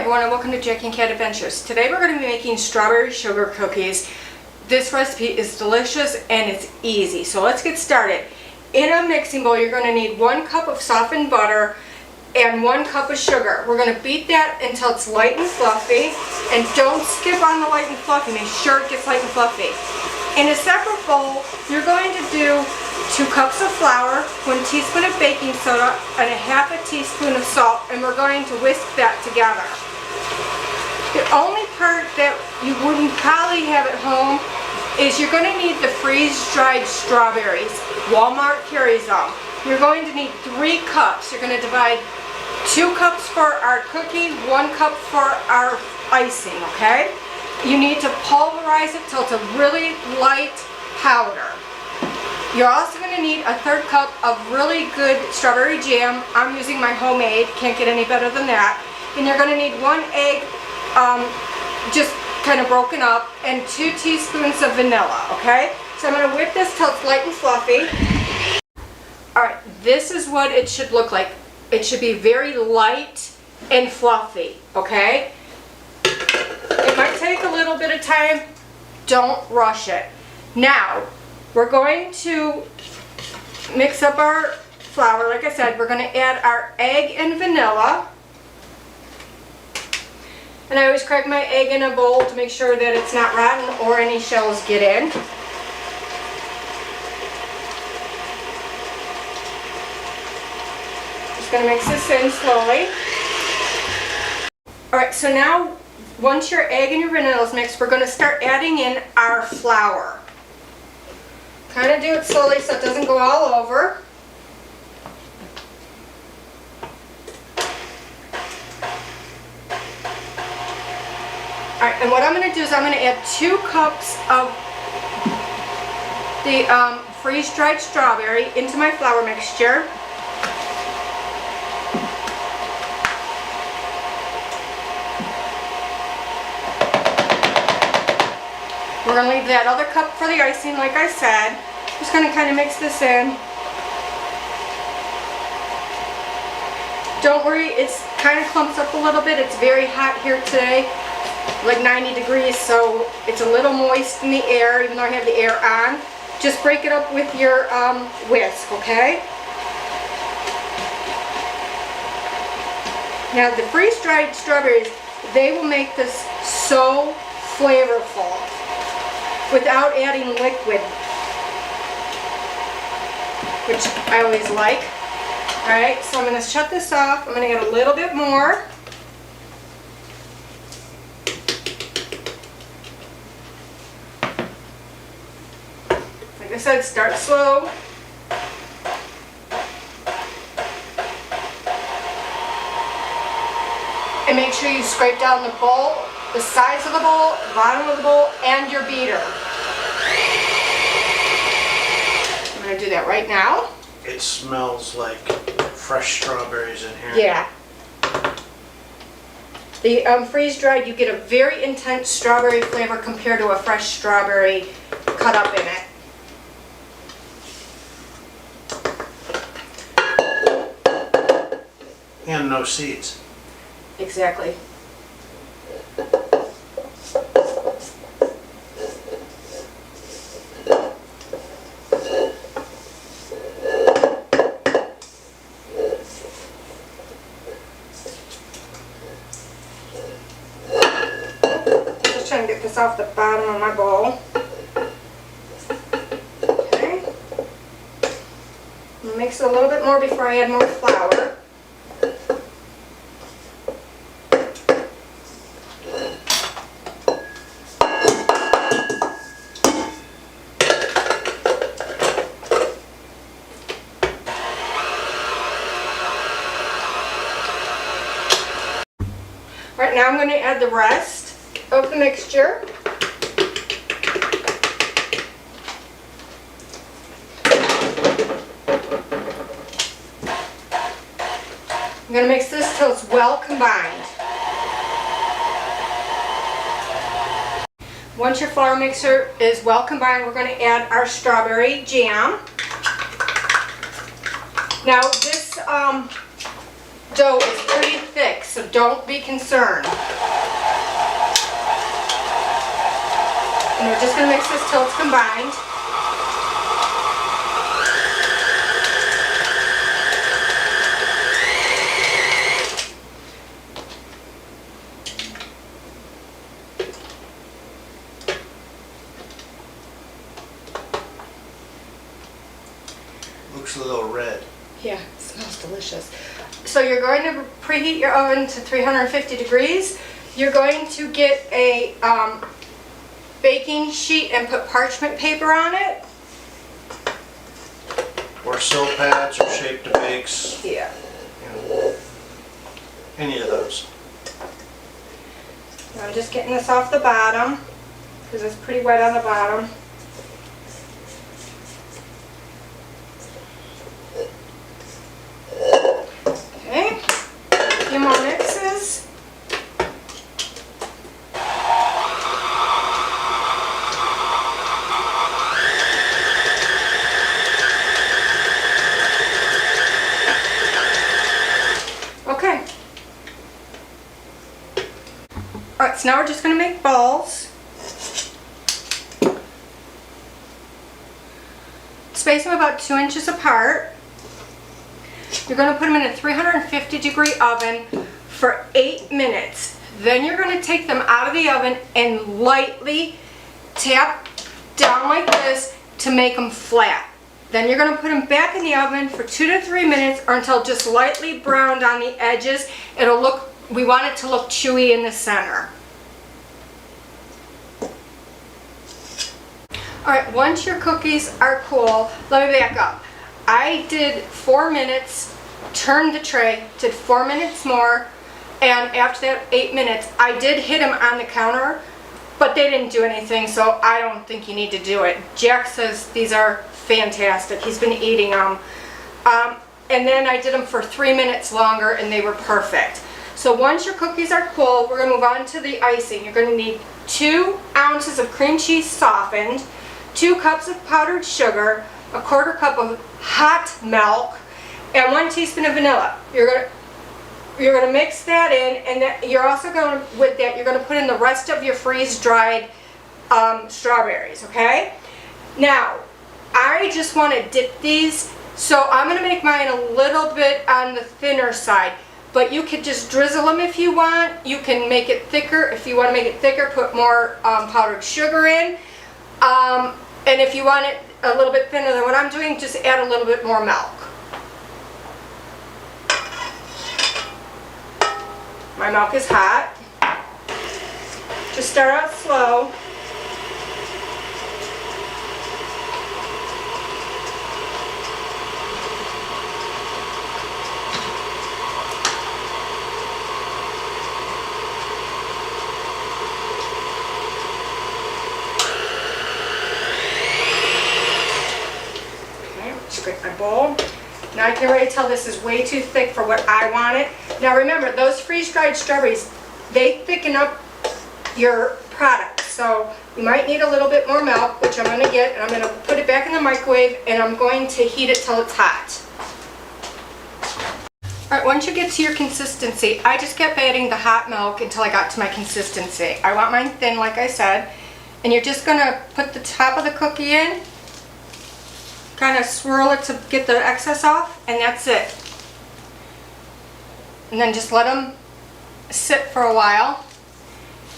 everyone, and welcome to Jackie and Cat Adventures. Today we're going to be making strawberry sugar cookies. This recipe is delicious and it's easy, so let's get started. In a mixing bowl you're going to need 1 cup of softened butter and 1 cup of sugar. We're going to beat that until it's light and fluffy, and don't skip on the light and fluffy, make sure it gets light and fluffy. In a separate bowl you're going to do 2 cups of flour, 1 teaspoon of baking soda, and 1/2 teaspoon of salt, and we're going to whisk that together. The only part that you wouldn't probably have at home is you're going to need the freeze-dried strawberries. Walmart carries them. You're going to need 3 cups. You're going to divide 2 cups for our cookie, 1 cup for our icing, okay? You need to pulverize it till it's a really light powder. You're also going to need a 1/3 cup of really good strawberry jam. I'm using my homemade, can't get any better than that. And you're going to need 1 egg, just kind of broken up, and 2 teaspoons of vanilla, okay? So I'm going to whip this till it's light and fluffy. Alright, this is what it should look like. It should be very light and fluffy, okay? It might take a little bit of time. Don't rush it. Now, we're going to mix up our flour. Like I said, we're going to add our egg and vanilla. And I always crack my egg in a bowl to make sure that it's not rotten or any shells get in. Just going to mix this in slowly. Alright, so now once your egg and your vanilla is mixed, we're going to start adding in our flour. Kind of do it slowly so it doesn't go all over. Alright, and what I'm going to do is I'm going to add 2 cups of the freeze-dried strawberry into my flour mixture. We're going to leave that other cup for the icing, like I said. Just going to kind of mix this in. Don't worry, it's kind of clumps up a little bit. It's very hot here today, like 90 degrees, so it's a little moist in the air, even though I have the air on. Just break it up with your whisk, okay? Now, the freeze-dried strawberries, they will make this so flavorful without adding liquid, which I always like. Alright, so I'm going to shut this off. I'm going to add a little bit more. Like I said, start slow. And make sure you scrape down the bowl, the sides of the bowl, the bottom of the bowl, and your beater. I'm going to do that right now. It smells like fresh strawberries in here. Yeah. The freeze-dried, you get a very intense strawberry flavor compared to a fresh strawberry cut up in it. And no seeds. Exactly. Just trying to get this off the bottom of my bowl. Okay. Mix it a little bit more before I add more flour. Right now I'm going to add the rest of the mixture. I'm going to mix this till it's well combined. Once your flour mixer is well combined, we're going to add our strawberry jam. Now this dough is pretty thick, so don't be concerned. And we're just going to mix this till it's combined. Looks a little red. Yeah, it smells delicious. So you're going to preheat your oven to 350 degrees. You're going to get a baking sheet and put parchment paper on it. Or sill pads or shape to bakes. Yeah. You know, any of those. I'm just getting this off the bottom because it's pretty wet on the bottom. Okay, a few more mixes. Okay. Alright, so now we're just going to make balls. Space them about 2 inches apart. You're going to put them in a 350 degree oven for 8 minutes. Then you're going to take them out of the oven and lightly tap down like this to make them flat. Then you're going to put them back in the oven for 2 to 3 minutes or until just lightly browned on the edges. It'll look, we want it to look chewy in the center. Alright, once your cookies are cool, let me back up. I did 4 minutes, turned the tray, did 4 minutes more, and after that 8 minutes, I did hit them on the counter, but they didn't do anything, so I don't think you need to do it. Jack says these are fantastic. He's been eating them. And then I did them for 3 minutes longer, and they were perfect. So once your cookies are cool, we're going to move on to the icing. You're going to need 2 ounces of cream cheese softened, 2 cups of powdered sugar, a 1/4 cup of hot milk, and 1 teaspoon of vanilla. You're gonna mix that in, and then you're also going to, with that, you're going to put in the rest of your freeze-dried strawberries. Okay. Now, I just want to dip these, so I'm going to make mine a little bit on the thinner side. But you could just drizzle them if you want. You can make it thicker. If you want to make it thicker, put more powdered sugar in. And if you want it a little bit thinner than what I'm doing, just add a little bit more milk. My milk is hot. Just start out slow. Scrape my bowl. Now I can already tell this is way too thick for what I want it. Now remember, those freeze-dried strawberries, they thicken up your product. So you might need a little bit more milk, which I'm going to get, and I'm going to put it back in the microwave, and I'm going to heat it till it's hot. Alright, once you get to your consistency, I just kept adding the hot milk until I got to my consistency. I want mine thin, like I said, and you're just going to put the top of the cookie in, kind of swirl it to get the excess off, and that's it. And then just let them sit for a while,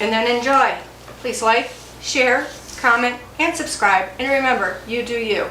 and then enjoy. Please like, share, comment, and subscribe. And remember, you do you.